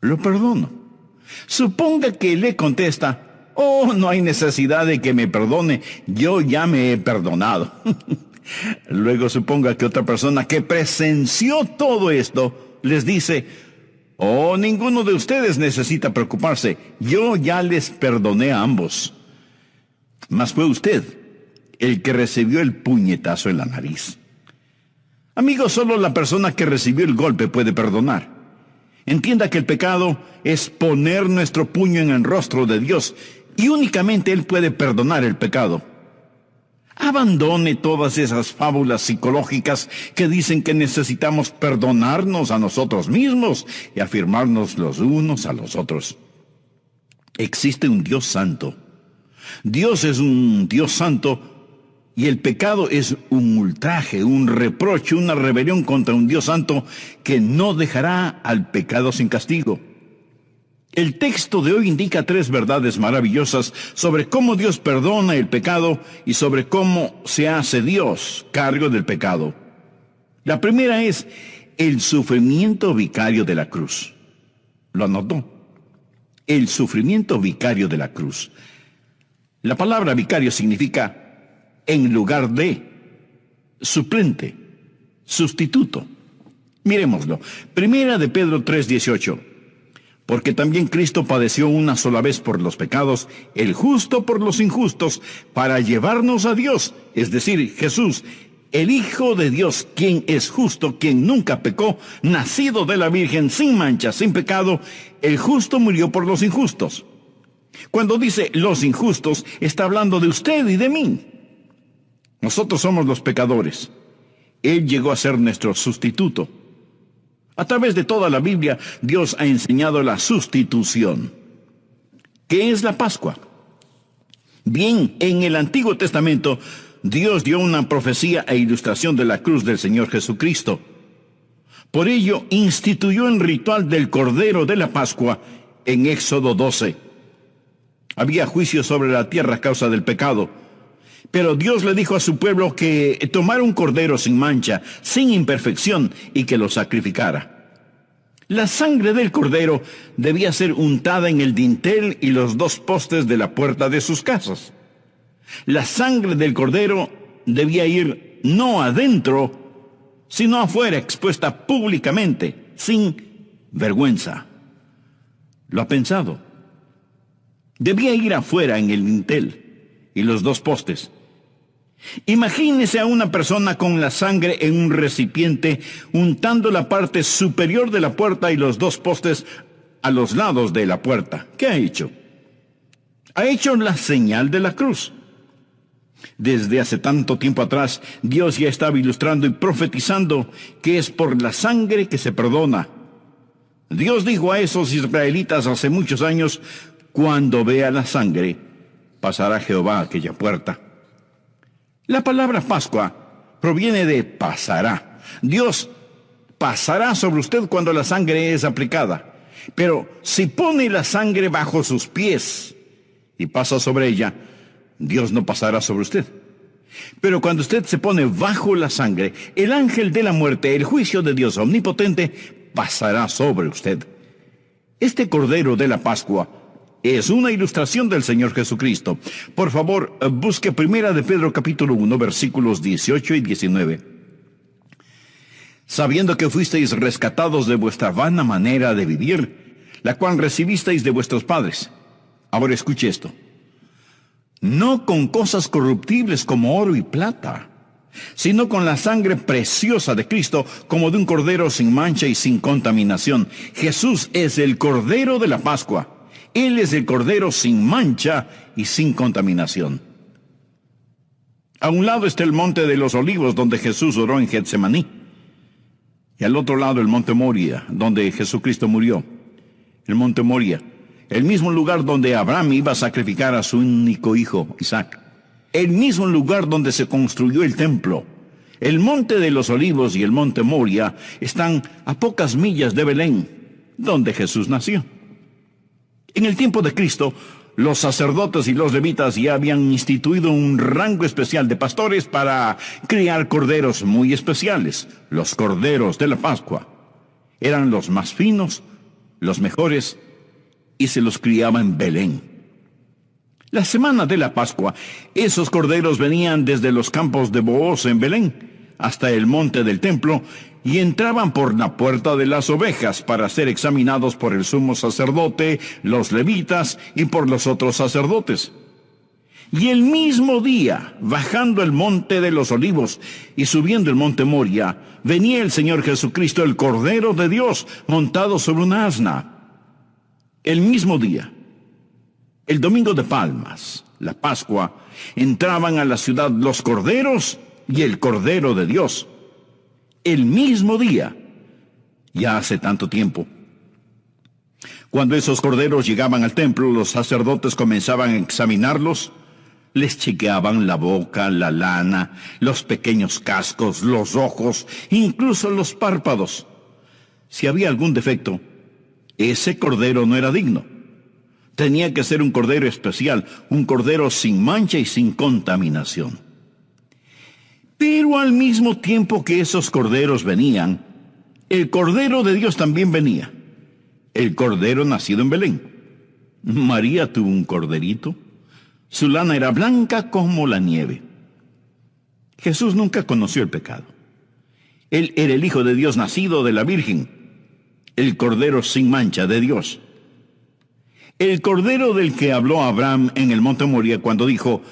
lo perdono. Suponga que le contesta: oh, no hay necesidad de que me perdone, yo ya me he perdonado. Luego suponga que otra persona que presenció todo esto les dice: oh, ninguno de ustedes necesita preocuparse, yo ya les perdoné a ambos. Mas fue usted el que recibió el puñetazo en la nariz. Amigo, solo la persona que recibió el golpe puede perdonar. Entienda que el pecado es poner nuestro puño en el rostro de Dios, y únicamente Él puede perdonar el pecado. Abandone todas esas fábulas psicológicas que dicen que necesitamos perdonarnos a nosotros mismos y afirmarnos los unos a los otros. Existe un Dios santo. Dios es un Dios santo, y el pecado es un ultraje, un reproche, una rebelión contra un Dios santo que no dejará al pecado sin castigo. El texto de hoy indica 3 verdades maravillosas sobre cómo Dios perdona el pecado y sobre cómo se hace Dios cargo del pecado. La primera es el sufrimiento vicario de la cruz. ¿Lo anotó? El sufrimiento vicario de la cruz. La palabra vicario significa en lugar de, suplente, sustituto. Miremoslo. Primera de Pedro 3:18. Porque también Cristo padeció una sola vez por los pecados, el justo por los injustos, para llevarnos a Dios, es decir, Jesús, el Hijo de Dios, quien es justo, quien nunca pecó, nacido de la Virgen, sin mancha, sin pecado. El justo murió por los injustos. Cuando dice los injustos, está hablando de usted y de mí. Nosotros somos los pecadores. Él llegó a ser nuestro sustituto. A través de toda la Biblia, Dios ha enseñado la sustitución. ¿Qué es la Pascua? Bien, en el Antiguo Testamento, Dios dio una profecía e ilustración de la cruz del Señor Jesucristo. Por ello, instituyó el ritual del Cordero de la Pascua en Éxodo 12. Había juicio sobre la tierra a causa del pecado, pero Dios le dijo a su pueblo que tomara un cordero sin mancha, sin imperfección, y que lo sacrificara. La sangre del cordero debía ser untada en el dintel y los 2 postes de la puerta de sus casas. La sangre del cordero debía ir no adentro, sino afuera, expuesta públicamente, sin vergüenza. ¿Lo ha pensado? Debía ir afuera en el dintel y los 2 postes. Imagínese a una persona con la sangre en un recipiente, untando la parte superior de la puerta y los 2 postes a los lados de la puerta. ¿Qué ha hecho? Ha hecho la señal de la cruz. Desde hace tanto tiempo atrás, Dios ya estaba ilustrando y profetizando que es por la sangre que se perdona. Dios dijo a esos israelitas hace muchos años: cuando vea la sangre, pasará Jehová a aquella puerta. La palabra Pascua proviene de pasará. Dios pasará sobre usted cuando la sangre es aplicada. Pero si pone la sangre bajo sus pies y pasa sobre ella, Dios no pasará sobre usted. Pero cuando usted se pone bajo la sangre, el ángel de la muerte, el juicio de Dios omnipotente, pasará sobre usted. Este Cordero de la Pascua es una ilustración del Señor Jesucristo. Por favor, busque Primera de Pedro capítulo 1, versículos 18 y 19. Sabiendo que fuisteis rescatados de vuestra vana manera de vivir, la cual recibisteis de vuestros padres. Ahora escuche esto. No con cosas corruptibles como oro y plata, sino con la sangre preciosa de Cristo, como de un cordero sin mancha y sin contaminación. Jesús es el Cordero de la Pascua. Él es el Cordero sin mancha y sin contaminación. A un lado está el Monte de los Olivos, donde Jesús oró en Getsemaní. Y al otro lado el Monte Moria, donde Jesucristo murió. El Monte Moria, el mismo lugar donde Abraham iba a sacrificar a su único hijo, Isaac. El mismo lugar donde se construyó el templo. El Monte de los Olivos y el Monte Moria están a pocas millas de Belén, donde Jesús nació. En el tiempo de Cristo, los sacerdotes y los levitas ya habían instituido un rango especial de pastores para criar corderos muy especiales. Los corderos de la Pascua eran los más finos, los mejores, y se los criaba en Belén. La semana de la Pascua, esos corderos venían desde los campos de Booz en Belén hasta el monte del templo y entraban por la puerta de las ovejas para ser examinados por el sumo sacerdote, los levitas y por los otros sacerdotes. Y el mismo día, bajando el monte de los olivos y subiendo el monte Moria, venía el Señor Jesucristo, el Cordero de Dios, montado sobre una asna. El mismo día, el domingo de Palmas, la Pascua, entraban a la ciudad los corderos y el Cordero de Dios. El mismo día, ya hace tanto tiempo. Cuando esos corderos llegaban al templo, los sacerdotes comenzaban a examinarlos. Les chequeaban la boca, la lana, los pequeños cascos, los ojos, incluso los párpados. Si había algún defecto, ese cordero no era digno. Tenía que ser un cordero especial, un cordero sin mancha y sin contaminación. Pero al mismo tiempo que esos corderos venían, el Cordero de Dios también venía. El cordero nacido en Belén. María tuvo un corderito. Su lana era blanca como la nieve. Jesús nunca conoció el pecado. Él era el Hijo de Dios nacido de la Virgen, el Cordero sin mancha de Dios. El Cordero del que habló Abraham en el monte Moria cuando dijo,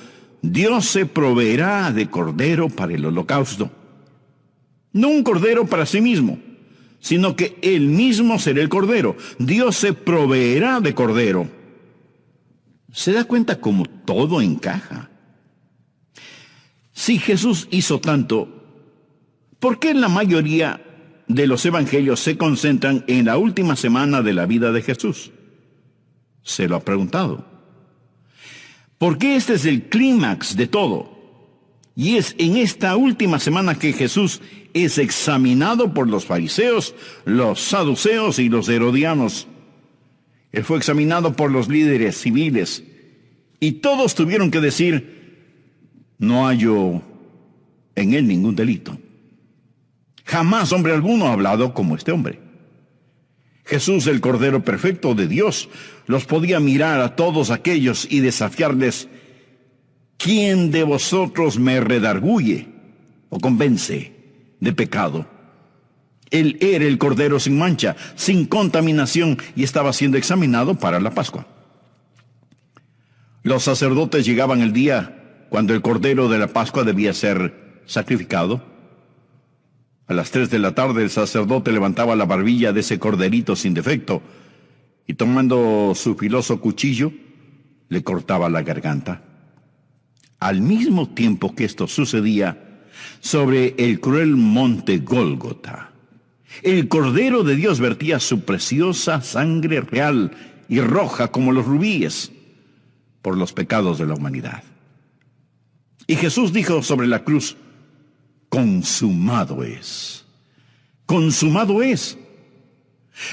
Dios se proveerá de cordero para el holocausto. No un cordero para sí mismo, sino que él mismo será el cordero. Dios se proveerá de cordero. ¿Se da cuenta cómo todo encaja? Si Jesús hizo tanto, ¿por qué la mayoría de los evangelios se concentran en la última semana de la vida de Jesús? ¿Se lo ha preguntado? ¿Por qué este es el clímax de todo? Y es en esta última semana que Jesús es examinado por los fariseos, los saduceos y los herodianos. Él fue examinado por los líderes civiles y todos tuvieron que decir, no hallo en él ningún delito. Jamás hombre alguno ha hablado como este hombre. Jesús, el Cordero perfecto de Dios, los podía mirar a todos aquellos y desafiarles, ¿quién de vosotros me redarguye o convence de pecado? Él era el Cordero sin mancha, sin contaminación, y estaba siendo examinado para la Pascua. Los sacerdotes llegaban el día cuando el Cordero de la Pascua debía ser sacrificado. A las 3 de la tarde el sacerdote levantaba la barbilla de ese corderito sin defecto y tomando su filoso cuchillo, le cortaba la garganta. Al mismo tiempo que esto sucedía, sobre el cruel monte Gólgota, el Cordero de Dios vertía su preciosa sangre real y roja como los rubíes por los pecados de la humanidad. Y Jesús dijo sobre la cruz, consumado es. Consumado es.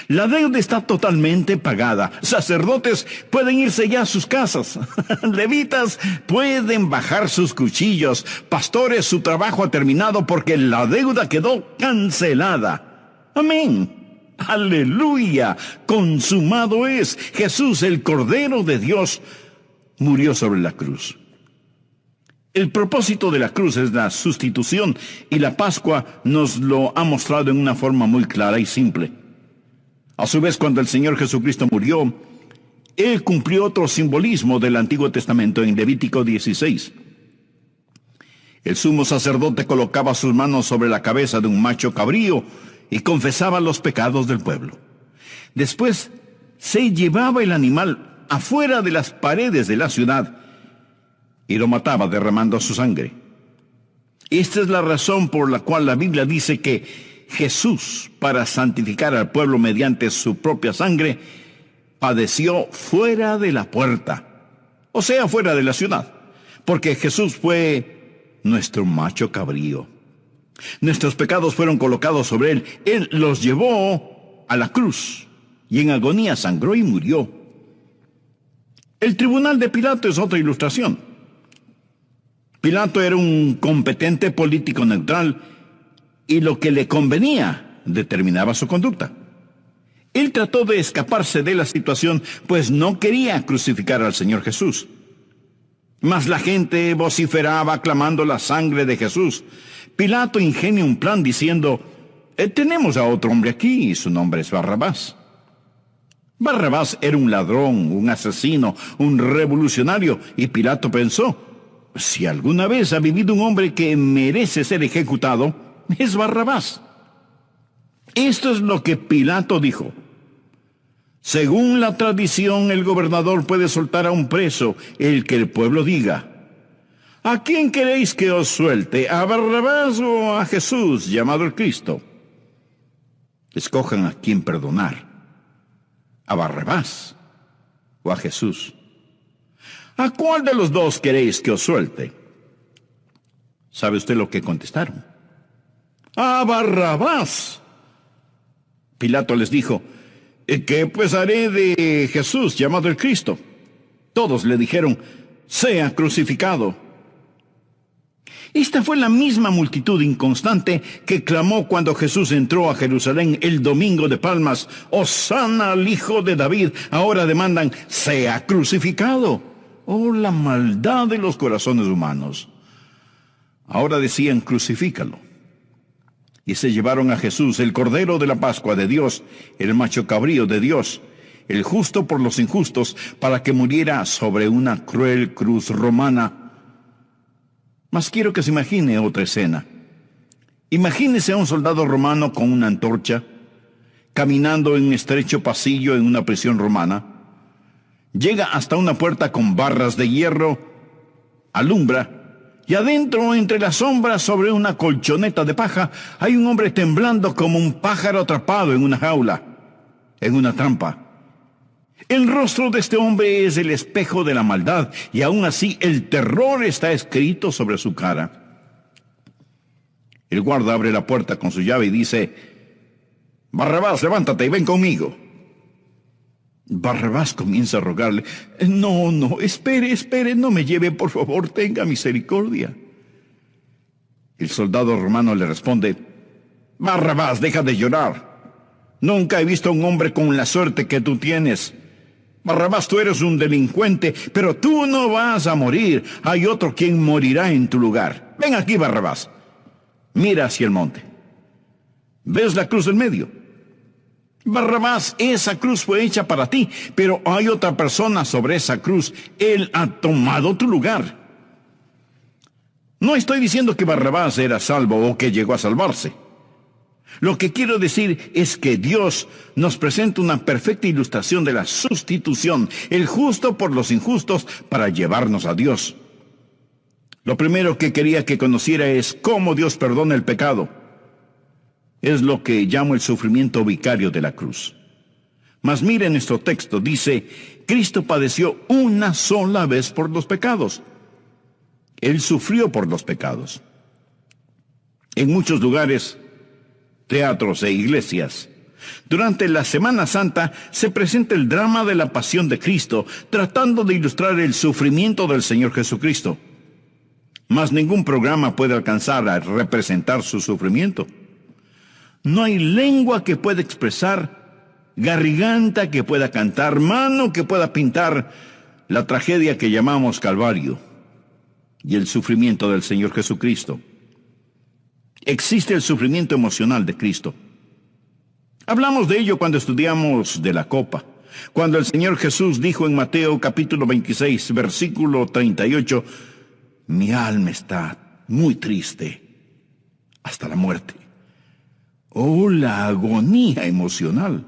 La deuda está totalmente pagada. Sacerdotes pueden irse ya a sus casas. Levitas pueden bajar sus cuchillos. Pastores, su trabajo ha terminado porque la deuda quedó cancelada. Amén. Aleluya. Consumado es. Jesús, el Cordero de Dios, murió sobre la cruz. El propósito de la cruz es la sustitución y la Pascua nos lo ha mostrado en una forma muy clara y simple. A su vez, cuando el Señor Jesucristo murió, Él cumplió otro simbolismo del Antiguo Testamento en Levítico 16. El sumo sacerdote colocaba sus manos sobre la cabeza de un macho cabrío y confesaba los pecados del pueblo. Después se llevaba el animal afuera de las paredes de la ciudad y lo mataba derramando su sangre. Esta es la razón por la cual la Biblia dice que Jesús, para santificar al pueblo mediante su propia sangre, padeció fuera de la puerta, o sea, fuera de la ciudad, porque Jesús fue nuestro macho cabrío. Nuestros pecados fueron colocados sobre Él. Él los llevó a la cruz y en agonía sangró y murió. El tribunal de Pilato es otra ilustración. Pilato era un competente político neutral y lo que le convenía determinaba su conducta. Él trató de escaparse de la situación, pues no quería crucificar al Señor Jesús. Mas la gente vociferaba clamando la sangre de Jesús. Pilato ingenia un plan diciendo: tenemos a otro hombre aquí y su nombre es Barrabás. Barrabás era un ladrón, un asesino, un revolucionario, y Pilato pensó: si alguna vez ha vivido un hombre que merece ser ejecutado, es Barrabás. Esto es lo que Pilato dijo: según la tradición, el gobernador puede soltar a un preso, el que el pueblo diga. ¿A quién queréis que os suelte? ¿A Barrabás o a Jesús, llamado el Cristo? Escojan a quién perdonar: ¿a Barrabás o a Jesús? ¿A cuál de los dos queréis que os suelte? ¿Sabe usted lo que contestaron? ¡A Barrabás! Pilato les dijo: ¿qué pues haré de Jesús, llamado el Cristo? Todos le dijeron: sea crucificado. Esta fue la misma multitud inconstante que clamó cuando Jesús entró a Jerusalén el domingo de Palmas: ¡Hosana al Hijo de David! Ahora demandan: sea crucificado. ¡Oh, la maldad de los corazones humanos! Ahora decían: crucifícalo. Y se llevaron a Jesús, el Cordero de la Pascua de Dios, el macho cabrío de Dios, el justo por los injustos, para que muriera sobre una cruel cruz romana. Mas quiero que se imagine otra escena. Imagínese a un soldado romano con una antorcha, caminando en un estrecho pasillo en una prisión romana. Llega hasta una puerta con barras de hierro, alumbra, y adentro, entre las sombras, sobre una colchoneta de paja, hay un hombre temblando como un pájaro atrapado en una jaula, en una trampa. El rostro de este hombre es el espejo de la maldad, y aún así el terror está escrito sobre su cara. El guarda abre la puerta con su llave y dice: Barrabás, levántate y ven conmigo. Barrabás comienza a rogarle: no, espere, no me lleve, por favor, tenga misericordia. El soldado romano le responde: Barrabás, deja de llorar. Nunca he visto a un hombre con la suerte que tú tienes. Barrabás, tú eres un delincuente, pero tú no vas a morir. Hay otro quien morirá en tu lugar. Ven aquí, Barrabás. Mira hacia el monte. ¿Ves la cruz del medio? Barrabás, esa cruz fue hecha para ti, pero hay otra persona sobre esa cruz. Él ha tomado tu lugar. No estoy diciendo que Barrabás era salvo o que llegó a salvarse. Lo que quiero decir es que Dios nos presenta una perfecta ilustración de la sustitución, el justo por los injustos, para llevarnos a Dios. Lo primero que quería que conociera es cómo Dios perdona el pecado. Es lo que llamo el sufrimiento vicario de la cruz. Mas mire nuestro texto, dice: Cristo padeció una sola vez por los pecados. Él sufrió por los pecados. En muchos lugares, teatros e iglesias, durante la Semana Santa se presenta el drama de la pasión de Cristo, tratando de ilustrar el sufrimiento del Señor Jesucristo. Mas ningún programa puede alcanzar a representar su sufrimiento. No hay lengua que pueda expresar, garganta que pueda cantar, mano que pueda pintar la tragedia que llamamos Calvario y el sufrimiento del Señor Jesucristo. Existe el sufrimiento emocional de Cristo. Hablamos de ello cuando estudiamos de la copa, cuando el Señor Jesús dijo en Mateo capítulo 26, versículo 38, mi alma está muy triste hasta la muerte. Oh, la agonía emocional.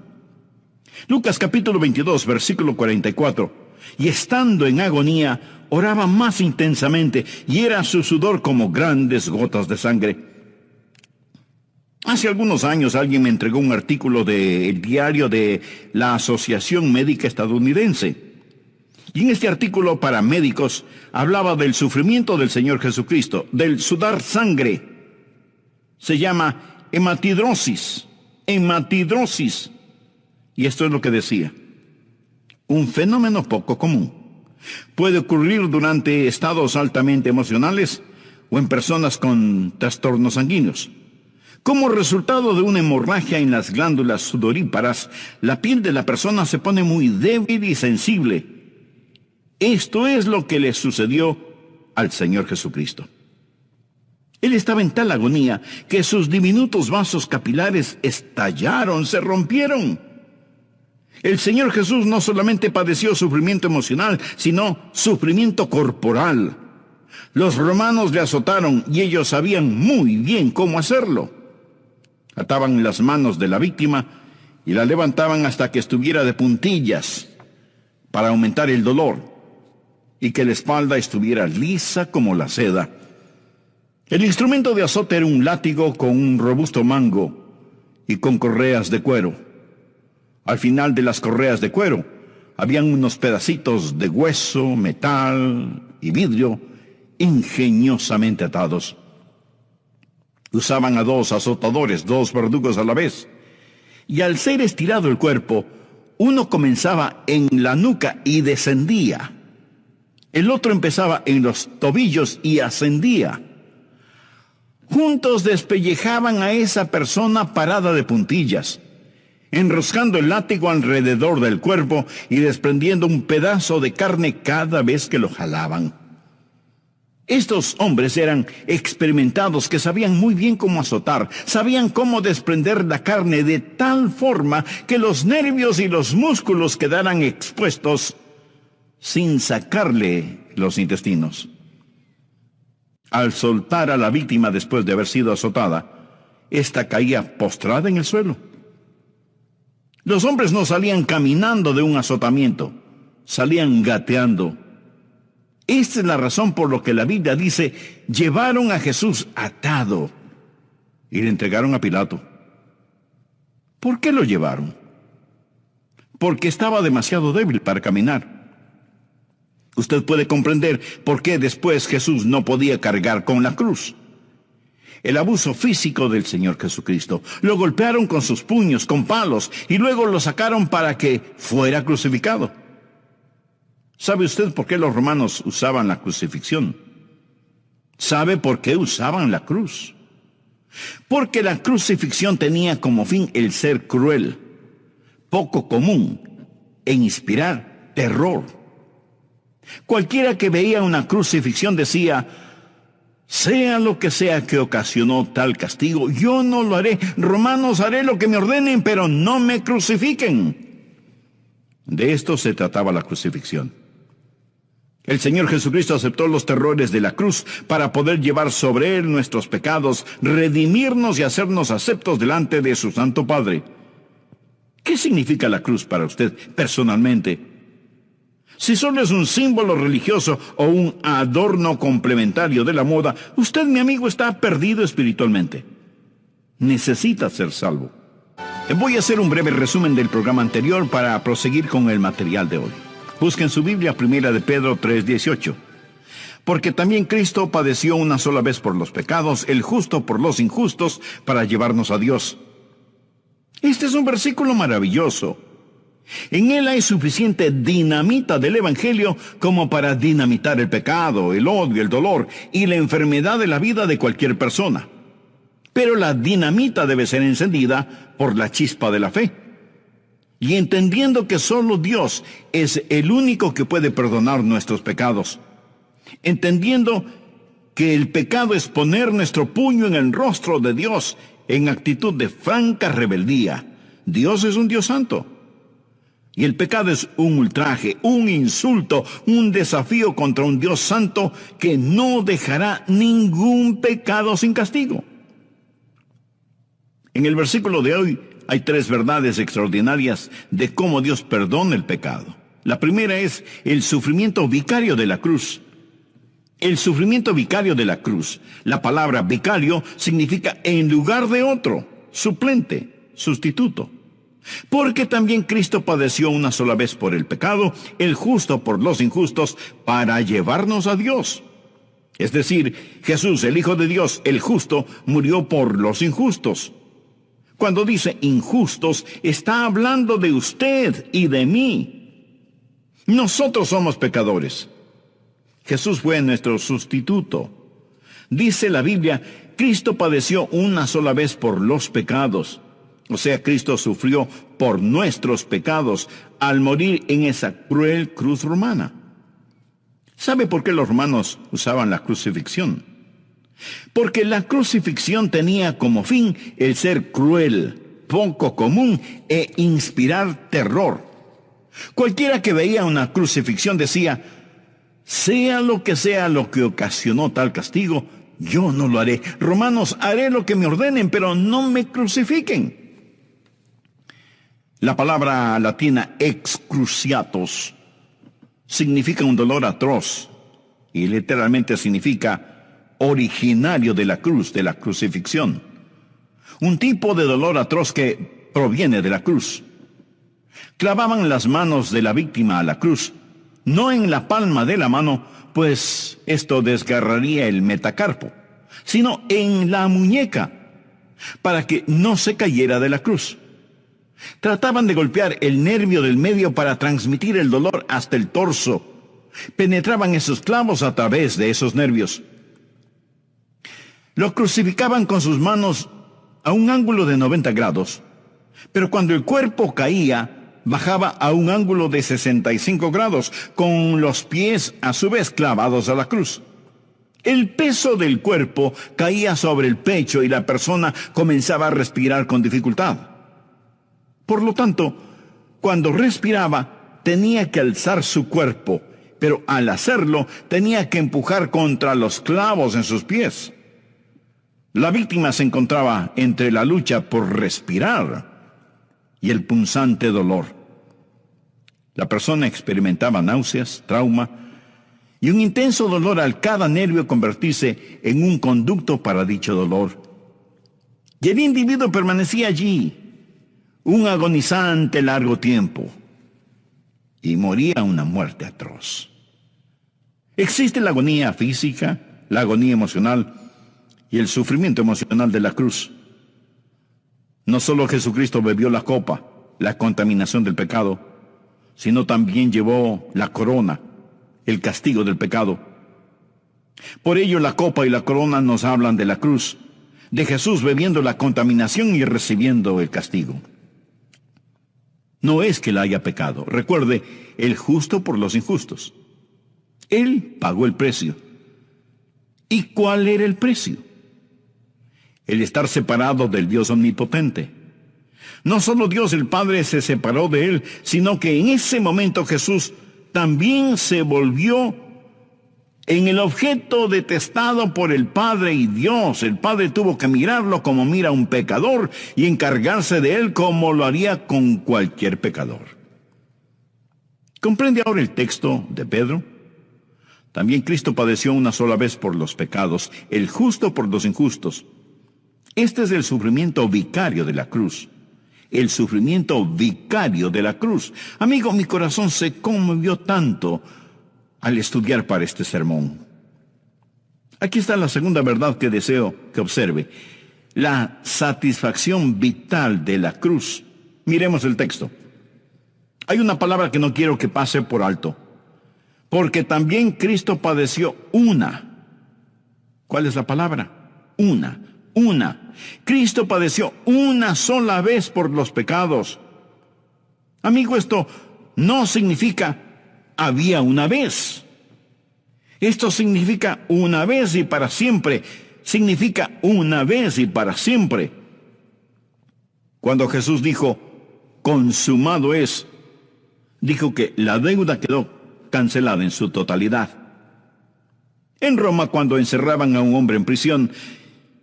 Lucas capítulo 22, versículo 44. Y estando en agonía, oraba más intensamente, y era su sudor como grandes gotas de sangre. Hace algunos años alguien me entregó un artículo del diario de la Asociación Médica Estadounidense. Y en este artículo para médicos hablaba del sufrimiento del Señor Jesucristo, del sudar sangre. Se llama hematidrosis. Y esto es lo que decía: un fenómeno poco común. Puede ocurrir durante estados altamente emocionales o en personas con trastornos sanguíneos. Como resultado de una hemorragia en las glándulas sudoríparas, la piel de la persona se pone muy débil y sensible. Esto es lo que le sucedió al Señor Jesucristo. Él estaba en tal agonía que sus diminutos vasos capilares estallaron, se rompieron. El Señor Jesús no solamente padeció sufrimiento emocional, sino sufrimiento corporal. Los romanos le azotaron y ellos sabían muy bien cómo hacerlo. Ataban las manos de la víctima y la levantaban hasta que estuviera de puntillas para aumentar el dolor y que la espalda estuviera lisa como la seda. El instrumento de azote era un látigo con un robusto mango y con correas de cuero. Al final de las correas de cuero habían unos pedacitos de hueso, metal y vidrio ingeniosamente atados. Usaban a 2 azotadores, 2 verdugos a la vez. Y al ser estirado el cuerpo, uno comenzaba en la nuca y descendía. El otro empezaba en los tobillos y ascendía. Juntos despellejaban a esa persona parada de puntillas, enroscando el látigo alrededor del cuerpo y desprendiendo un pedazo de carne cada vez que lo jalaban. Estos hombres eran experimentados que sabían muy bien cómo azotar, sabían cómo desprender la carne de tal forma que los nervios y los músculos quedaran expuestos sin sacarle los intestinos. Al soltar a la víctima después de haber sido azotada, ésta caía postrada en el suelo. Los hombres no salían caminando de un azotamiento, salían gateando. Esta es la razón por la que la Biblia dice, llevaron a Jesús atado y le entregaron a Pilato. ¿Por qué lo llevaron? Porque estaba demasiado débil para caminar. Usted puede comprender por qué después Jesús no podía cargar con la cruz. El abuso físico del Señor Jesucristo. Lo golpearon con sus puños, con palos, y luego lo sacaron para que fuera crucificado. ¿Sabe usted por qué los romanos usaban la crucifixión? ¿Sabe por qué usaban la cruz? Porque la crucifixión tenía como fin el ser cruel, poco común, e inspirar terror. Cualquiera que veía una crucifixión decía, sea lo que sea que ocasionó tal castigo, yo no lo haré. Romanos, haré lo que me ordenen, pero no me crucifiquen. De esto se trataba la crucifixión. El Señor Jesucristo aceptó los terrores de la cruz para poder llevar sobre él nuestros pecados, redimirnos y hacernos aceptos delante de su Santo Padre. ¿Qué significa la cruz para usted personalmente? Si solo es un símbolo religioso o un adorno complementario de la moda, usted, mi amigo, está perdido espiritualmente. Necesita ser salvo. Voy a hacer un breve resumen del programa anterior para proseguir con el material de hoy. Busquen su Biblia, 1 de Pedro 3:18. Porque también Cristo padeció una sola vez por los pecados, el justo por los injustos, para llevarnos a Dios. Este es un versículo maravilloso. En él hay suficiente dinamita del Evangelio como para dinamitar el pecado, el odio, el dolor y la enfermedad de la vida de cualquier persona. Pero la dinamita debe ser encendida por la chispa de la fe. Y entendiendo que solo Dios es el único que puede perdonar nuestros pecados. Entendiendo que el pecado es poner nuestro puño en el rostro de Dios en actitud de franca rebeldía. Dios es un Dios santo. Y el pecado es un ultraje, un insulto, un desafío contra un Dios santo que no dejará ningún pecado sin castigo. En el versículo de hoy hay 3 verdades extraordinarias de cómo Dios perdona el pecado. La primera es el sufrimiento vicario de la cruz. El sufrimiento vicario de la cruz. La palabra vicario significa en lugar de otro, suplente, sustituto. Porque también Cristo padeció una sola vez por el pecado, el justo por los injustos, para llevarnos a Dios. Es decir, Jesús, el Hijo de Dios, el justo, murió por los injustos. Cuando dice injustos, está hablando de usted y de mí. Nosotros somos pecadores. Jesús fue nuestro sustituto. Dice la Biblia Cristo padeció una sola vez por los pecados. O sea, Cristo sufrió por nuestros pecados al morir en esa cruel cruz romana. ¿Sabe por qué los romanos usaban la crucifixión? Porque la crucifixión tenía como fin el ser cruel, poco común e inspirar terror. Cualquiera que veía una crucifixión decía: sea lo que ocasionó tal castigo, yo no lo haré. Romanos, haré lo que me ordenen, pero no me crucifiquen. La palabra latina excruciatos significa un dolor atroz y literalmente significa originario de la cruz, de la crucifixión. Un tipo de dolor atroz que proviene de la cruz. Clavaban las manos de la víctima a la cruz, no en la palma de la mano, pues esto desgarraría el metacarpo, sino en la muñeca, para que no se cayera de la cruz. Trataban de golpear el nervio del medio para transmitir el dolor hasta el torso. Penetraban esos clavos a través de esos nervios. Lo crucificaban con sus manos a un ángulo de 90 grados, pero cuando el cuerpo caía, bajaba a un ángulo de 65 grados, con los pies a su vez clavados a la cruz. El peso del cuerpo caía sobre el pecho y la persona comenzaba a respirar con dificultad. Por lo tanto, cuando respiraba, tenía que alzar su cuerpo, pero al hacerlo tenía que empujar contra los clavos en sus pies. La víctima se encontraba entre la lucha por respirar y el punzante dolor. La persona experimentaba náuseas, trauma y un intenso dolor al cada nervio convertirse en un conducto para dicho dolor. Y el individuo permanecía allí un agonizante largo tiempo y moría una muerte atroz. Existe la agonía física, la agonía emocional y el sufrimiento emocional de la cruz. No solo Jesucristo bebió la copa, la contaminación del pecado, sino también llevó la corona, el castigo del pecado. Por ello la copa y la corona nos hablan de la cruz, de Jesús bebiendo la contaminación y recibiendo el castigo. No es que él haya pecado. Recuerde, el justo por los injustos. Él pagó el precio. ¿Y cuál era el precio? El estar separado del Dios omnipotente. No solo Dios el Padre se separó de él, sino que en ese momento Jesús también se volvió en el objeto detestado por el Padre y Dios. El Padre tuvo que mirarlo como mira a un pecador y encargarse de él como lo haría con cualquier pecador. ¿Comprende ahora el texto de Pedro? También Cristo padeció una sola vez por los pecados, el justo por los injustos. Este es el sufrimiento vicario de la cruz. El sufrimiento vicario de la cruz. Amigo, mi corazón se conmovió tanto al estudiar para este sermón. Aquí está la segunda verdad que deseo que observe. La satisfacción vital de la cruz. Miremos el texto. Hay una palabra que no quiero que pase por alto. Porque también Cristo padeció una. ¿Cuál es la palabra? Una. Cristo padeció una sola vez por los pecados. Amigo, esto no significa había una vez. Esto significa una vez y para siempre. Significa una vez y para siempre. Cuando Jesús dijo, consumado es, dijo que la deuda quedó cancelada en su totalidad. En Roma, cuando encerraban a un hombre en prisión,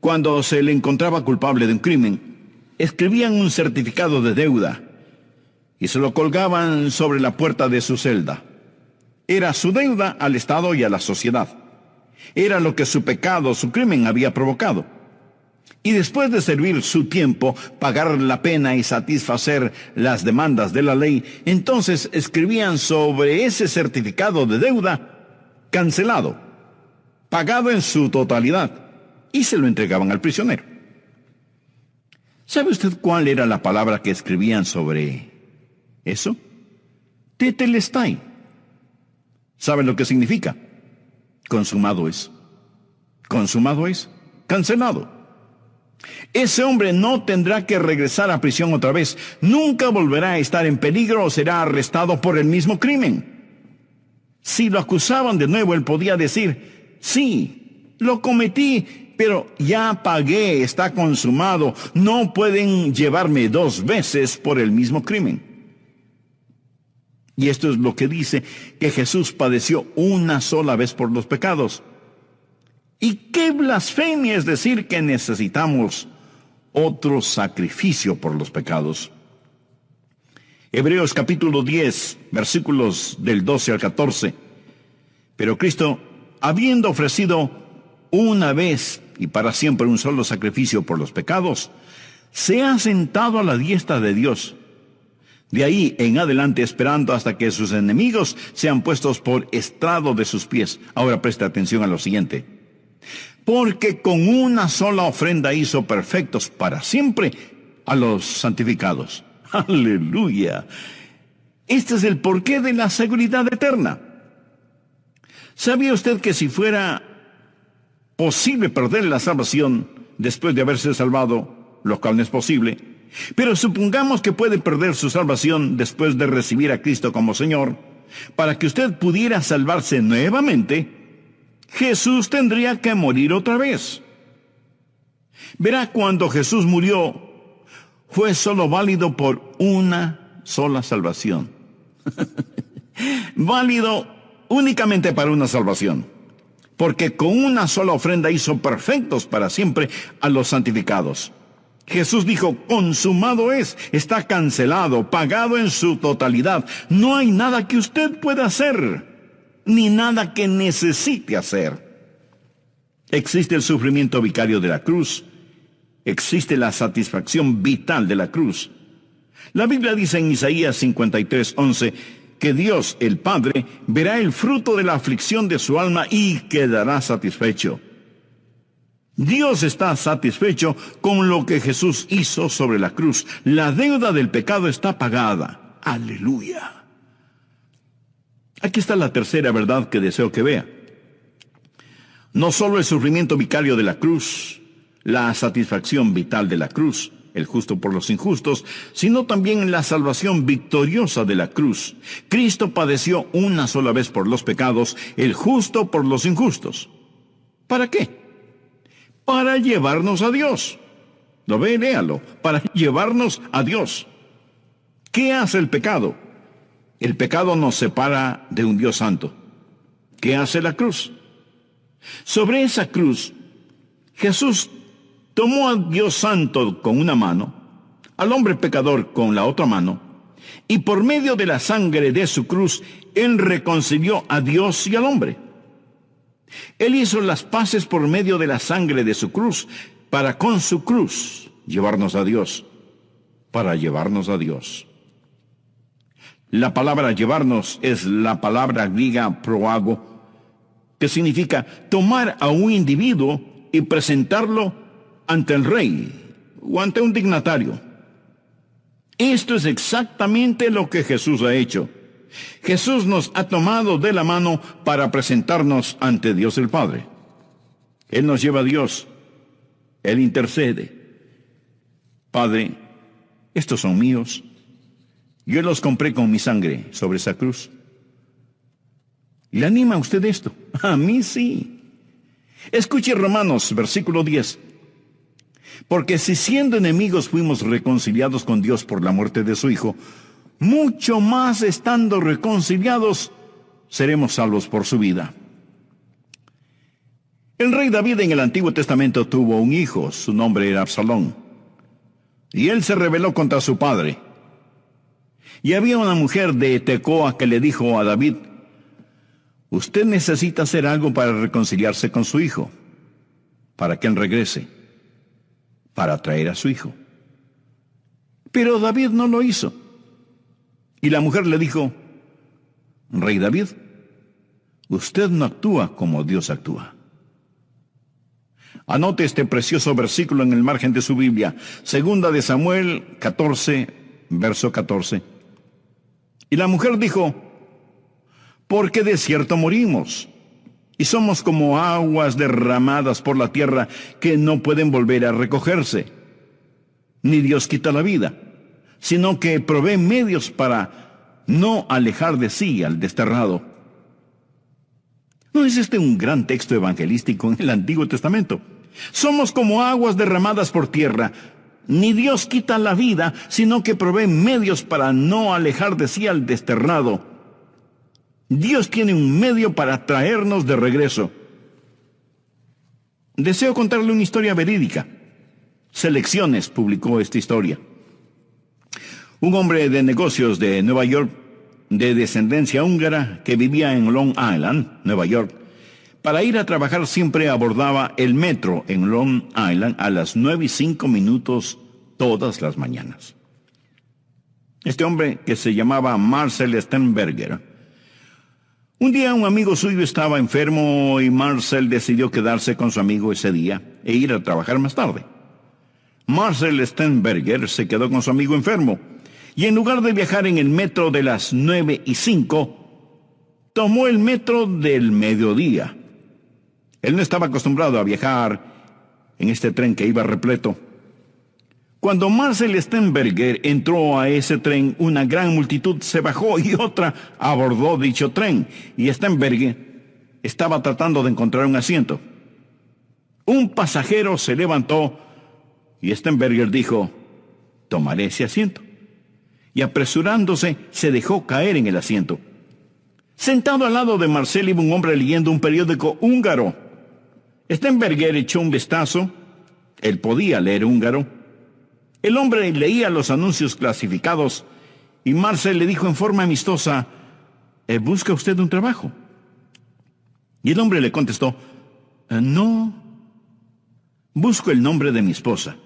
cuando se le encontraba culpable de un crimen, escribían un certificado de deuda y se lo colgaban sobre la puerta de su celda. Era su deuda al Estado y a la sociedad. Era lo que su pecado, su crimen había provocado. Y después de servir su tiempo, pagar la pena y satisfacer las demandas de la ley, entonces escribían sobre ese certificado de deuda cancelado, pagado en su totalidad, y se lo entregaban al prisionero. ¿Sabe usted cuál era la palabra que escribían sobre eso? Tetelestai. ¿Sabe lo que significa? Consumado es. Consumado es. cancelado. Ese hombre no tendrá que regresar a prisión otra vez. Nunca volverá a estar en peligro o será arrestado por el mismo crimen. Si lo acusaban de nuevo, él podía decir, sí, lo cometí, pero ya pagué, está consumado. No pueden llevarme 2 veces por el mismo crimen. Y esto es lo que dice que Jesús padeció una sola vez por los pecados. ¿Y qué blasfemia es decir que necesitamos otro sacrificio por los pecados? Hebreos capítulo 10, versículos del 12 al 14. Pero Cristo, habiendo ofrecido una vez y para siempre un solo sacrificio por los pecados, se ha sentado a la diestra de Dios. De ahí en adelante esperando hasta que sus enemigos sean puestos por estrado de sus pies. Ahora preste atención a lo siguiente. Porque con una sola ofrenda hizo perfectos para siempre a los santificados. ¡Aleluya! Este es el porqué de la seguridad eterna. ¿Sabía usted que si fuera posible perder la salvación después de haberse salvado, lo cual no es posible, pero supongamos que puede perder su salvación después de recibir a Cristo como Señor, para que usted pudiera salvarse nuevamente, Jesús tendría que morir otra vez? Verá, cuando Jesús murió, fue solo válido por una sola salvación. Válido únicamente para una salvación. Porque con una sola ofrenda hizo perfectos para siempre a los santificados. Jesús dijo, consumado es, está cancelado, pagado en su totalidad. No hay nada que usted pueda hacer, ni nada que necesite hacer. Existe el sufrimiento vicario de la cruz. Existe la satisfacción vital de la cruz. La Biblia dice en Isaías 53:11 que Dios, el Padre, verá el fruto de la aflicción de su alma y quedará satisfecho. Dios está satisfecho con lo que Jesús hizo sobre la cruz. La deuda del pecado está pagada. ¡Aleluya! Aquí está la tercera verdad que deseo que vea. No solo el sufrimiento vicario de la cruz, la satisfacción vital de la cruz, el justo por los injustos, sino también la salvación victoriosa de la cruz. Cristo padeció una sola vez por los pecados, el justo por los injustos. ¿Para qué? Para llevarnos a Dios. ¿Lo ve? Léalo. Para llevarnos a Dios. ¿Qué hace el pecado? El pecado nos separa de un Dios santo. ¿Qué hace la cruz? Sobre esa cruz, Jesús tomó a Dios santo con una mano, al hombre pecador con la otra mano, y por medio de la sangre de su cruz, Él reconcilió a Dios y al hombre. Él hizo las paces por medio de la sangre de su cruz, para con su cruz llevarnos a Dios, para llevarnos a Dios. La palabra llevarnos es la palabra griega proago, que significa tomar a un individuo y presentarlo ante el rey o ante un dignatario. Esto es exactamente lo que Jesús ha hecho. Jesús nos ha tomado de la mano para presentarnos ante Dios el Padre. Él nos lleva a Dios. Él intercede. Padre, estos son míos. Yo los compré con mi sangre sobre esa cruz. ¿Le anima a usted esto? A mí sí. Escuche Romanos, versículo 10. Porque si siendo enemigos fuimos reconciliados con Dios por la muerte de su Hijo, mucho más estando reconciliados, seremos salvos por su vida. El rey David en el Antiguo Testamento tuvo un hijo, su nombre era Absalón. Y él se rebeló contra su padre. Y había una mujer de Tecoa que le dijo a David, usted necesita hacer algo para reconciliarse con su hijo, para que él regrese, para traer a su hijo. Pero David no lo hizo. Y la mujer le dijo, Rey David, usted no actúa como Dios actúa. Anote este precioso versículo en el margen de su Biblia, 2 de Samuel 14, verso 14. Y la mujer dijo, porque de cierto morimos, y somos como aguas derramadas por la tierra que no pueden volver a recogerse. Ni Dios quita la vida, sino que provee medios para no alejar de sí al desterrado. ¿No es este un gran texto evangelístico en el Antiguo Testamento? Somos como aguas derramadas por tierra. Ni Dios quita la vida, sino que provee medios para no alejar de sí al desterrado. Dios tiene un medio para traernos de regreso. Deseo contarle una historia verídica. Selecciones publicó esta historia. Un hombre de negocios de Nueva York, de descendencia húngara, que vivía en Long Island, Nueva York, para ir a trabajar siempre abordaba el metro en Long Island a las 9:05 todas las mañanas. Este hombre, que se llamaba Marcel Sternberger, un día un amigo suyo estaba enfermo y Marcel decidió quedarse con su amigo ese día e ir a trabajar más tarde. Marcel Sternberger se quedó con su amigo enfermo y en lugar de viajar en el metro de las 9:05, tomó el metro del mediodía. Él no estaba acostumbrado a viajar en este tren que iba repleto. Cuando Marcel Sternberger entró a ese tren, una gran multitud se bajó y otra abordó dicho tren, y Sternberger estaba tratando de encontrar un asiento. Un pasajero se levantó y Sternberger dijo: «Tomaré ese asiento». Y apresurándose, se dejó caer en el asiento. Sentado al lado de Marcel iba un hombre leyendo un periódico húngaro. Sternberger echó un vistazo. Él podía leer húngaro. El hombre leía los anuncios clasificados y Marcel le dijo en forma amistosa: «¿Busca usted un trabajo?». Y el hombre le contestó: «No, busco el nombre de mi esposa».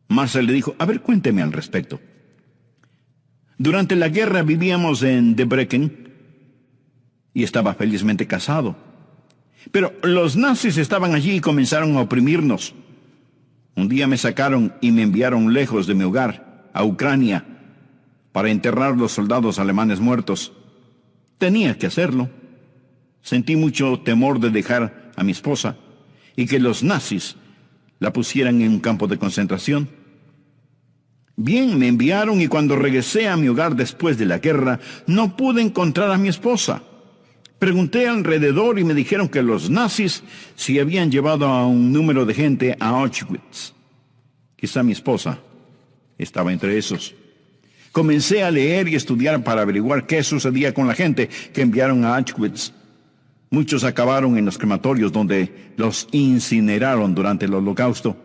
Marcel le dijo: «A ver, cuénteme al respecto». Durante la guerra vivíamos en Debrecen y estaba felizmente casado. Pero los nazis estaban allí y comenzaron a oprimirnos. Un día me sacaron y me enviaron lejos de mi hogar, a Ucrania, para enterrar los soldados alemanes muertos. Tenía que hacerlo. Sentí mucho temor de dejar a mi esposa y que los nazis la pusieran en un campo de concentración. Bien, me enviaron y cuando regresé a mi hogar después de la guerra, no pude encontrar a mi esposa. Pregunté alrededor y me dijeron que los nazis se habían llevado a un número de gente a Auschwitz. Quizá mi esposa estaba entre esos. Comencé a leer y estudiar para averiguar qué sucedía con la gente que enviaron a Auschwitz. Muchos acabaron en los crematorios donde los incineraron durante el Holocausto.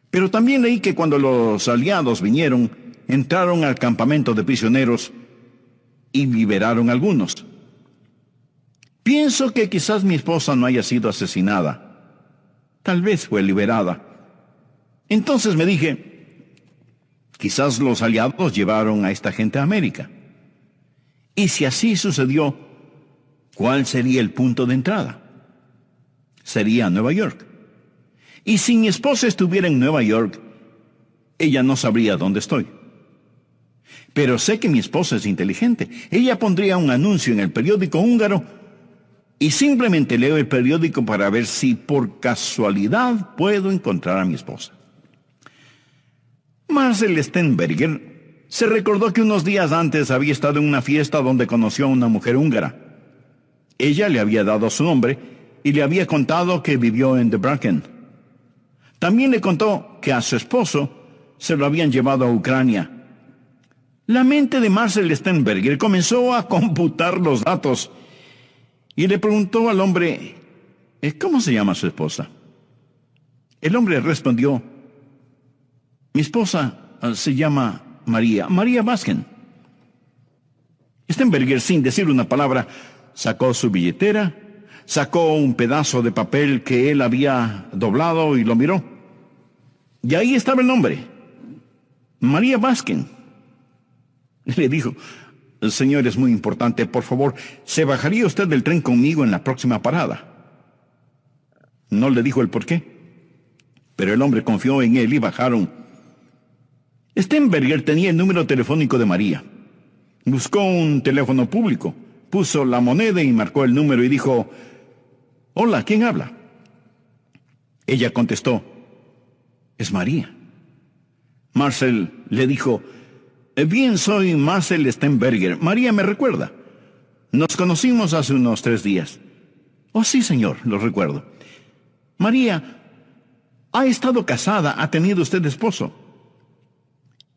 Pero también leí que cuando los aliados vinieron, entraron al campamento de prisioneros y liberaron a algunos. Pienso que quizás mi esposa no haya sido asesinada. Tal vez fue liberada. Entonces me dije: quizás los aliados llevaron a esta gente a América. Y si así sucedió, ¿cuál sería el punto de entrada? Sería Nueva York. Y si mi esposa estuviera en Nueva York, ella no sabría dónde estoy. Pero sé que mi esposa es inteligente. Ella pondría un anuncio en el periódico húngaro y simplemente leo el periódico para ver si por casualidad puedo encontrar a mi esposa. Marcel Sternberger se recordó que unos días antes había estado en una fiesta donde conoció a una mujer húngara. Ella le había dado su nombre y le había contado que vivió en Debrecen. También le contó que a su esposo se lo habían llevado a Ucrania. La mente de Marcel Sternberger comenzó a computar los datos y le preguntó al hombre: ¿cómo se llama su esposa? El hombre respondió: mi esposa se llama María Basken. Sternberger, sin decir una palabra, sacó su billetera, sacó un pedazo de papel que él había doblado y lo miró. Y ahí estaba el nombre: María Basken. Le dijo: señor, es muy importante, por favor, ¿se bajaría usted del tren conmigo en la próxima parada? No le dijo el por qué, pero el hombre confió en él y bajaron. Sternberger tenía el número telefónico de María. Buscó un teléfono público, puso la moneda y marcó el número y dijo: «Hola, ¿quién habla?». Ella contestó: «Es María». Marcel le dijo: «Bien, soy Marcel Stenberger. María me recuerda. Nos conocimos hace unos 3 días». «Oh, sí, señor, lo recuerdo». «María, ¿ha estado casada? ¿Ha tenido usted esposo?».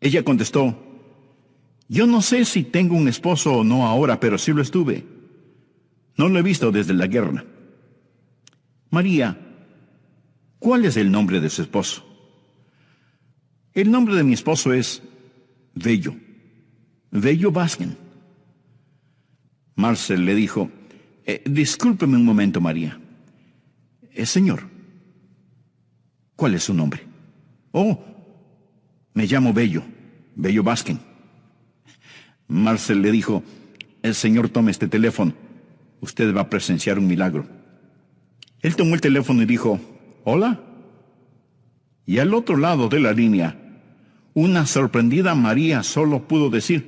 Ella contestó: «Yo no sé si tengo un esposo o no ahora, pero sí lo estuve. No lo he visto desde la guerra». «María, ¿cuál es el nombre de su esposo?». «El nombre de mi esposo es Bello Baskin». Marcel le dijo: «Discúlpeme un momento, María. Señor, ¿cuál es su nombre?». «Oh, me llamo Bello Baskin». Marcel le dijo: «Señor, tome este teléfono. Usted va a presenciar un milagro». Él tomó el teléfono y dijo: «Hola». Y al otro lado de la línea, una sorprendida María solo pudo decir: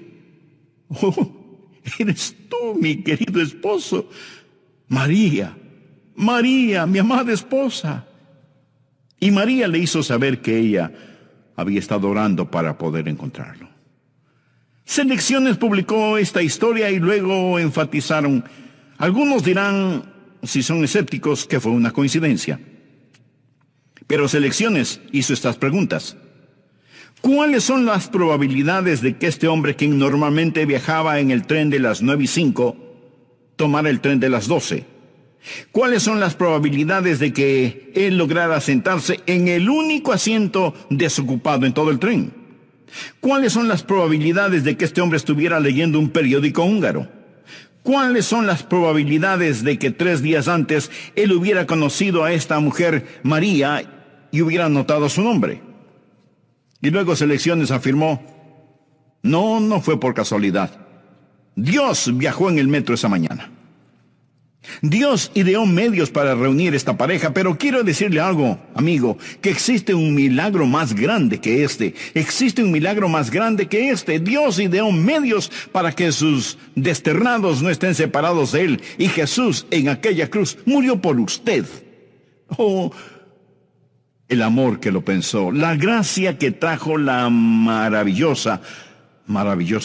«Oh, eres tú, mi querido esposo. María, mi amada esposa». Y María le hizo saber que ella había estado orando para poder encontrarlo. Selecciones publicó esta historia y luego enfatizaron: algunos dirán, si son escépticos, que fue una coincidencia. Pero Selecciones hizo estas preguntas: ¿cuáles son las probabilidades de que este hombre, quien normalmente viajaba en el tren de las 9:05, tomara el tren de las 12? ¿Cuáles son las probabilidades de que él lograra sentarse en el único asiento desocupado en todo el tren? ¿Cuáles son las probabilidades de que este hombre estuviera leyendo un periódico húngaro? ¿Cuáles son las probabilidades de que 3 días antes él hubiera conocido a esta mujer María y hubiera notado su nombre? Y luego Selecciones afirmó: no fue por casualidad. Dios viajó en el metro esa mañana. Dios ideó medios para reunir esta pareja, pero quiero decirle algo, amigo, que existe un milagro más grande que este. Existe un milagro más grande que este. Dios ideó medios para que sus desterrados no estén separados de Él. Y Jesús en aquella cruz murió por usted. Oh, el amor que lo pensó, la gracia que trajo la maravillosa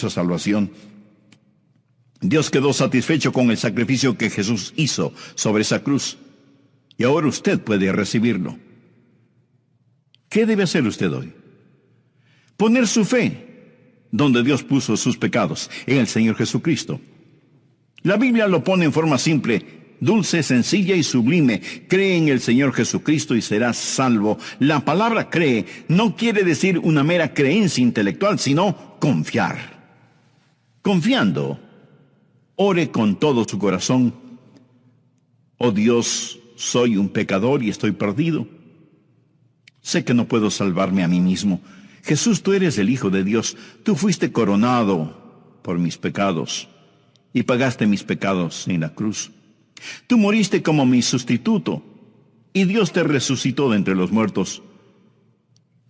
salvación. Dios quedó satisfecho con el sacrificio que Jesús hizo sobre esa cruz. Y ahora usted puede recibirlo. ¿Qué debe hacer usted hoy? Poner su fe donde Dios puso sus pecados, en el Señor Jesucristo. La Biblia lo pone en forma simple, dulce, sencilla y sublime. Cree en el Señor Jesucristo y serás salvo. La palabra cree no quiere decir una mera creencia intelectual, sino confiar. Confiando, ore con todo su corazón: «Oh Dios, soy un pecador y estoy perdido. Sé que no puedo salvarme a mí mismo. Jesús, tú eres el Hijo de Dios. Tú fuiste coronado por mis pecados y pagaste mis pecados en la cruz. Tú moriste como mi sustituto y Dios te resucitó de entre los muertos.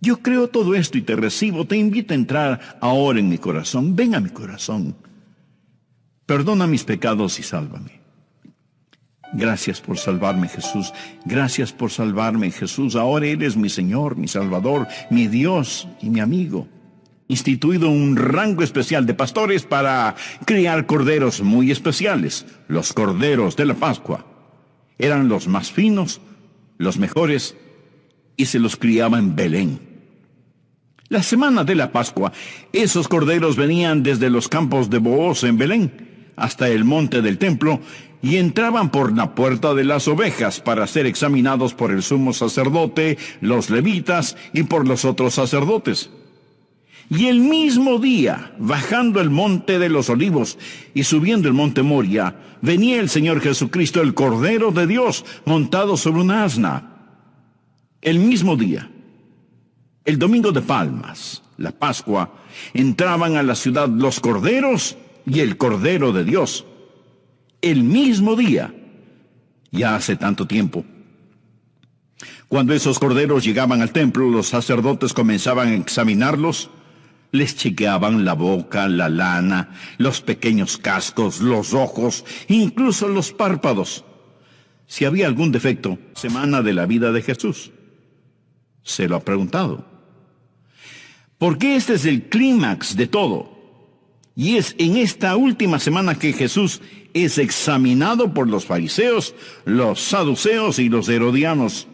Yo creo todo esto y te recibo. Te invito a entrar ahora en mi corazón. Ven a mi corazón. Perdona mis pecados y sálvame». Gracias por salvarme, Jesús. Gracias por salvarme, Jesús. Ahora eres mi Señor, mi Salvador, mi Dios y mi amigo. Instituido un rango especial de pastores para criar corderos muy especiales. Los corderos de la Pascua eran los más finos, los mejores, y se los criaba en Belén. La semana de la Pascua, esos corderos venían desde los campos de Booz en Belén hasta el monte del templo y entraban por la puerta de las ovejas para ser examinados por el sumo sacerdote, los levitas y por los otros sacerdotes. Y el mismo día, bajando el monte de los olivos y subiendo el monte Moria, venía el Señor Jesucristo, el Cordero de Dios, montado sobre una asna. El mismo día, el domingo de Palmas, la Pascua, entraban a la ciudad los corderos y el Cordero de Dios. El mismo día, ya hace tanto tiempo. Cuando esos corderos llegaban al templo, los sacerdotes comenzaban a examinarlos. Les chequeaban la boca, la lana, los pequeños cascos, los ojos, incluso los párpados. Si había algún defecto, semana de la vida de Jesús. ¿Se lo ha preguntado? Porque este es el clímax de todo. Y es en esta última semana que Jesús es examinado por los fariseos, los saduceos y los herodianos.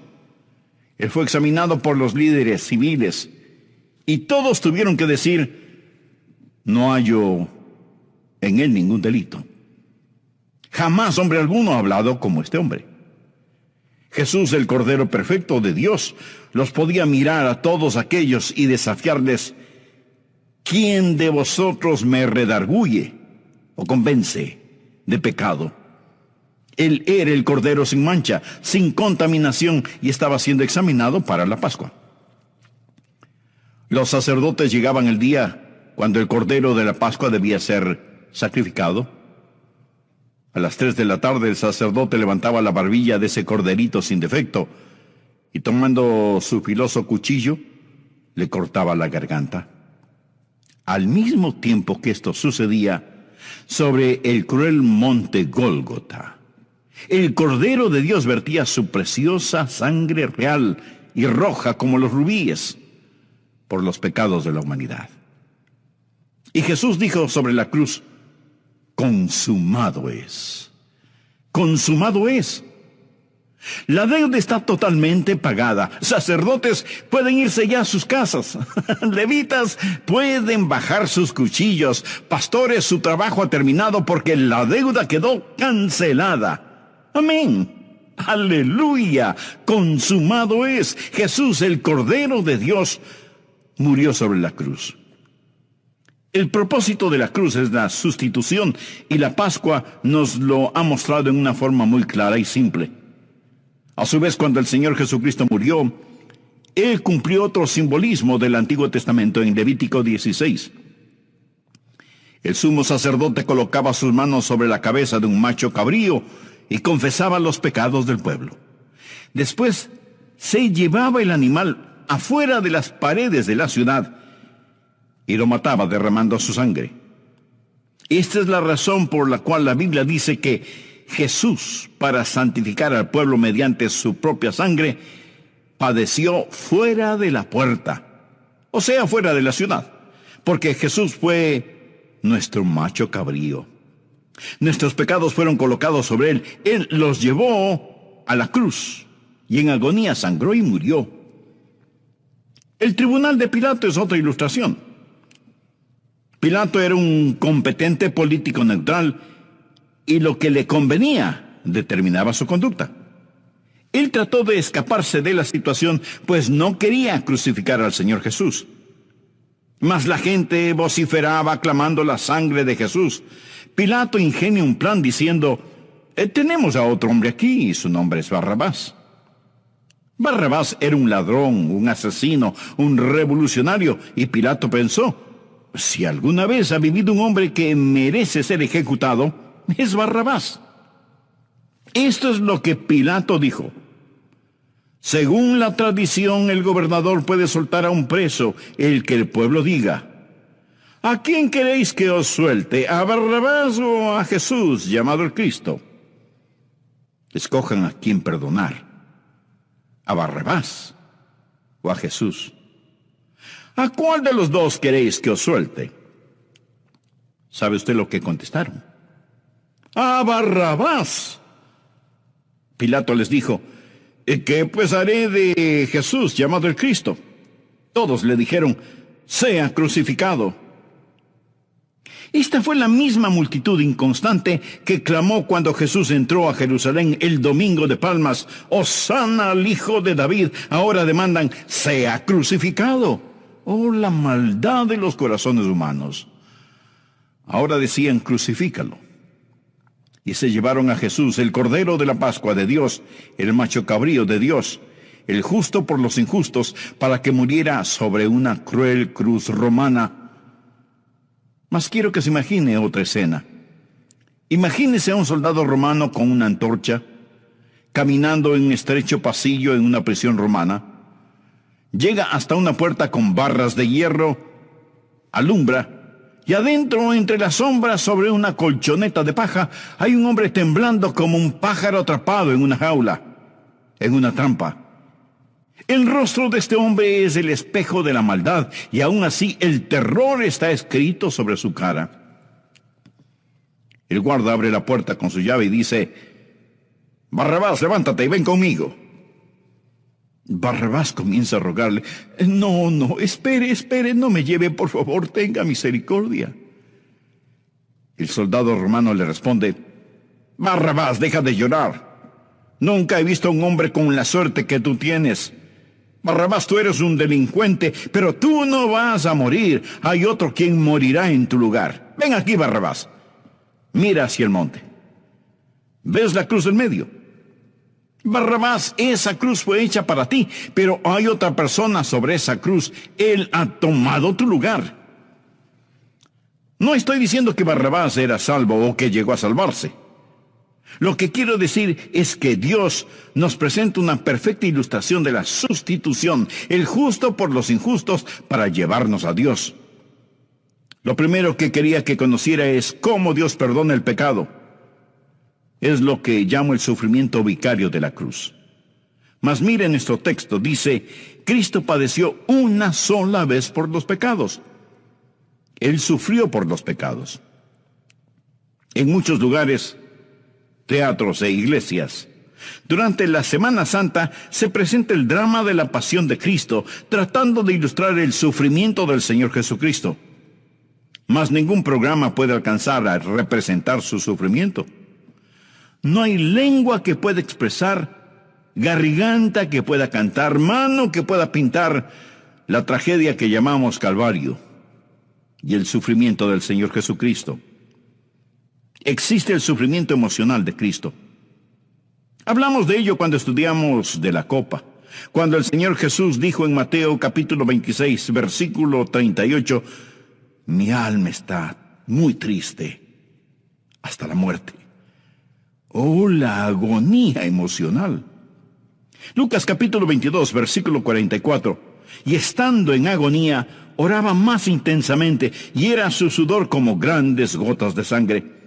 Él fue examinado por los líderes civiles. Y todos tuvieron que decir, no hallo en él ningún delito. Jamás hombre alguno ha hablado como este hombre. Jesús, el Cordero Perfecto de Dios, los podía mirar a todos aquellos y desafiarles, ¿quién de vosotros me redarguye o convence de pecado? Él era el Cordero sin mancha, sin contaminación, y estaba siendo examinado para la Pascua. Los sacerdotes llegaban el día cuando el Cordero de la Pascua debía ser sacrificado. A las 3 de la tarde el sacerdote levantaba la barbilla de ese corderito sin defecto y tomando su filoso cuchillo, le cortaba la garganta. Al mismo tiempo que esto sucedía, sobre el cruel monte Gólgota, el Cordero de Dios vertía su preciosa sangre real y roja como los rubíes por los pecados de la humanidad. Y Jesús dijo sobre la cruz, consumado es. Consumado es. La deuda está totalmente pagada. Sacerdotes pueden irse ya a sus casas. Levitas pueden bajar sus cuchillos. Pastores, su trabajo ha terminado porque la deuda quedó cancelada. Amén. Aleluya. Consumado es. Jesús, el Cordero de Dios, murió sobre la cruz. El propósito de la cruz es la sustitución, y la Pascua nos lo ha mostrado en una forma muy clara y simple. A su vez, cuando el Señor Jesucristo murió, Él cumplió otro simbolismo del Antiguo Testamento en Levítico 16. El sumo sacerdote colocaba sus manos sobre la cabeza de un macho cabrío y confesaba los pecados del pueblo. Después se llevaba el animal afuera de las paredes de la ciudad y lo mataba derramando su sangre. Esta es la razón por la cual la Biblia dice que Jesús, para santificar al pueblo mediante su propia sangre, padeció fuera de la puerta, o sea, fuera de la ciudad, porque Jesús fue nuestro macho cabrío. Nuestros pecados fueron colocados sobre él. Él los llevó a la cruz y en agonía sangró y murió. El tribunal de Pilato es otra ilustración. Pilato era un competente político neutral y lo que le convenía determinaba su conducta. Él trató de escaparse de la situación, pues no quería crucificar al Señor Jesús. Mas la gente vociferaba clamando la sangre de Jesús. Pilato ingenia un plan diciendo, tenemos a otro hombre aquí y su nombre es Barrabás. Barrabás era un ladrón, un asesino, un revolucionario, y Pilato pensó, si alguna vez ha vivido un hombre que merece ser ejecutado, es Barrabás. Esto es lo que Pilato dijo. Según la tradición, el gobernador puede soltar a un preso, el que el pueblo diga. ¿A quién queréis que os suelte? ¿A Barrabás o a Jesús, llamado el Cristo? Escojan a quién perdonar. ¿A Barrabás o a Jesús? ¿A cuál de los dos queréis que os suelte? ¿Sabe usted lo que contestaron? ¡A Barrabás! Pilato les dijo, ¿qué pues haré de Jesús, llamado el Cristo? Todos le dijeron, sea crucificado. Esta fue la misma multitud inconstante que clamó cuando Jesús entró a Jerusalén el domingo de Palmas, «Hosana al Hijo de David». Ahora demandan, «sea crucificado». Oh, la maldad de los corazones humanos. Ahora decían, «crucifícalo». Y se llevaron a Jesús, el Cordero de la Pascua de Dios, el macho cabrío de Dios, el justo por los injustos, para que muriera sobre una cruel cruz romana. Mas quiero que se imagine otra escena. Imagínese a un soldado romano con una antorcha, caminando en un estrecho pasillo en una prisión romana. Llega hasta una puerta con barras de hierro alumbra, y adentro, entre las sombras, sobre una colchoneta de paja, hay un hombre temblando como un pájaro atrapado en una jaula, en una trampa. El rostro de este hombre es el espejo de la maldad, y aún así el terror está escrito sobre su cara. El guarda abre la puerta con su llave y dice: Barrabás, levántate y ven conmigo. Barrabás comienza a rogarle: No, espere, no me lleve, por favor, tenga misericordia. El soldado romano le responde: Barrabás, deja de llorar. Nunca he visto a un hombre con la suerte que tú tienes. Barrabás, tú eres un delincuente, pero tú no vas a morir. Hay otro quien morirá en tu lugar. Ven aquí, Barrabás. Mira hacia el monte. ¿Ves la cruz del medio? Barrabás, esa cruz fue hecha para ti, pero hay otra persona sobre esa cruz. Él ha tomado tu lugar. No estoy diciendo que Barrabás era salvo o que llegó a salvarse. Lo que quiero decir es que Dios nos presenta una perfecta ilustración de la sustitución, el justo por los injustos, para llevarnos a Dios. Lo primero que quería que conociera es cómo Dios perdona el pecado. Es lo que llamo el sufrimiento vicario de la cruz. Mas mire nuestro texto, dice: Cristo padeció una sola vez por los pecados. Él sufrió por los pecados. En muchos lugares, teatros e iglesias, durante la Semana Santa se presenta el drama de la pasión de Cristo, tratando de ilustrar el sufrimiento del Señor Jesucristo. Mas ningún programa puede alcanzar a representar su sufrimiento. No hay lengua que pueda expresar, garganta que pueda cantar, mano que pueda pintar la tragedia que llamamos Calvario y el sufrimiento del Señor Jesucristo. Existe el sufrimiento emocional de Cristo. Hablamos de ello cuando estudiamos de la copa, cuando el Señor Jesús dijo en Mateo capítulo 26, versículo 38, mi alma está muy triste hasta la muerte. Oh, la agonía emocional. Lucas capítulo 22, versículo 44. Y estando en agonía, oraba más intensamente, y era su sudor como grandes gotas de sangre.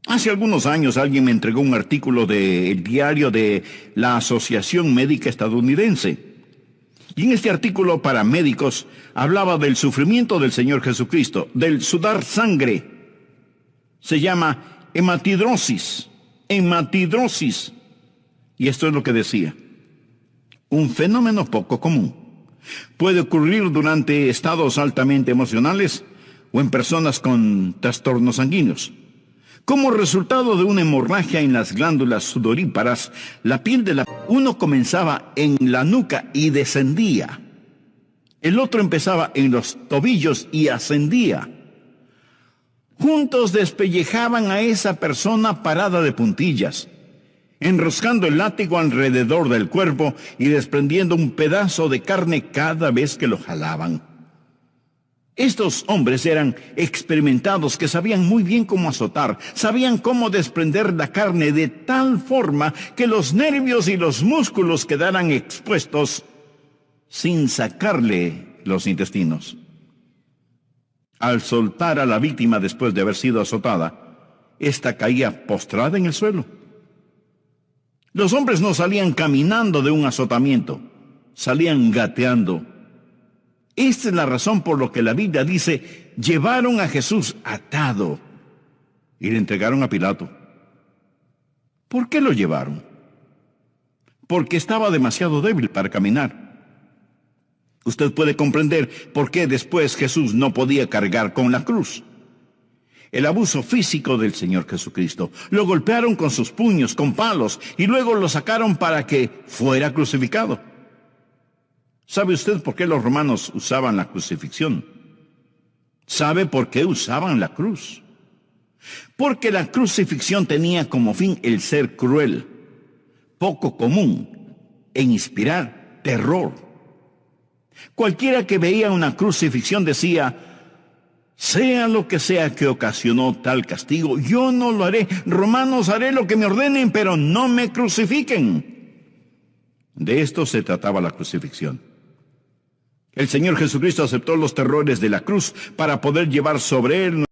Hace algunos años alguien me entregó un artículo del diario de la Asociación Médica Estadounidense. Y en este artículo para médicos hablaba del sufrimiento del Señor Jesucristo, del sudar sangre. Se llama hematidrosis. Y esto es lo que decía: un fenómeno poco común. Puede ocurrir durante estados altamente emocionales o en personas con trastornos sanguíneos. Como resultado de una hemorragia en las glándulas sudoríparas, la piel de uno comenzaba en la nuca y descendía. El otro empezaba en los tobillos y ascendía. Juntos despellejaban a esa persona parada de puntillas, enroscando el látigo alrededor del cuerpo y desprendiendo un pedazo de carne cada vez que lo jalaban. Estos hombres eran experimentados, que sabían muy bien cómo azotar, sabían cómo desprender la carne de tal forma que los nervios y los músculos quedaran expuestos sin sacarle los intestinos. Al soltar a la víctima después de haber sido azotada, ésta caía postrada en el suelo. Los hombres no salían caminando de un azotamiento, salían gateando. Esta es la razón por la que la Biblia dice: llevaron a Jesús atado y le entregaron a Pilato. ¿Por qué lo llevaron? Porque estaba demasiado débil para caminar. Usted puede comprender por qué después Jesús no podía cargar con la cruz. El abuso físico del Señor Jesucristo. Lo golpearon con sus puños, con palos, y luego lo sacaron para que fuera crucificado. ¿Sabe usted por qué los romanos usaban la crucifixión? ¿Sabe por qué usaban la cruz? Porque la crucifixión tenía como fin el ser cruel, poco común, e inspirar terror. Cualquiera que veía una crucifixión decía: sea lo que sea que ocasionó tal castigo, yo no lo haré. Romanos, haré lo que me ordenen, pero no me crucifiquen. De esto se trataba la crucifixión. El Señor Jesucristo aceptó los terrores de la cruz para poder llevar sobre él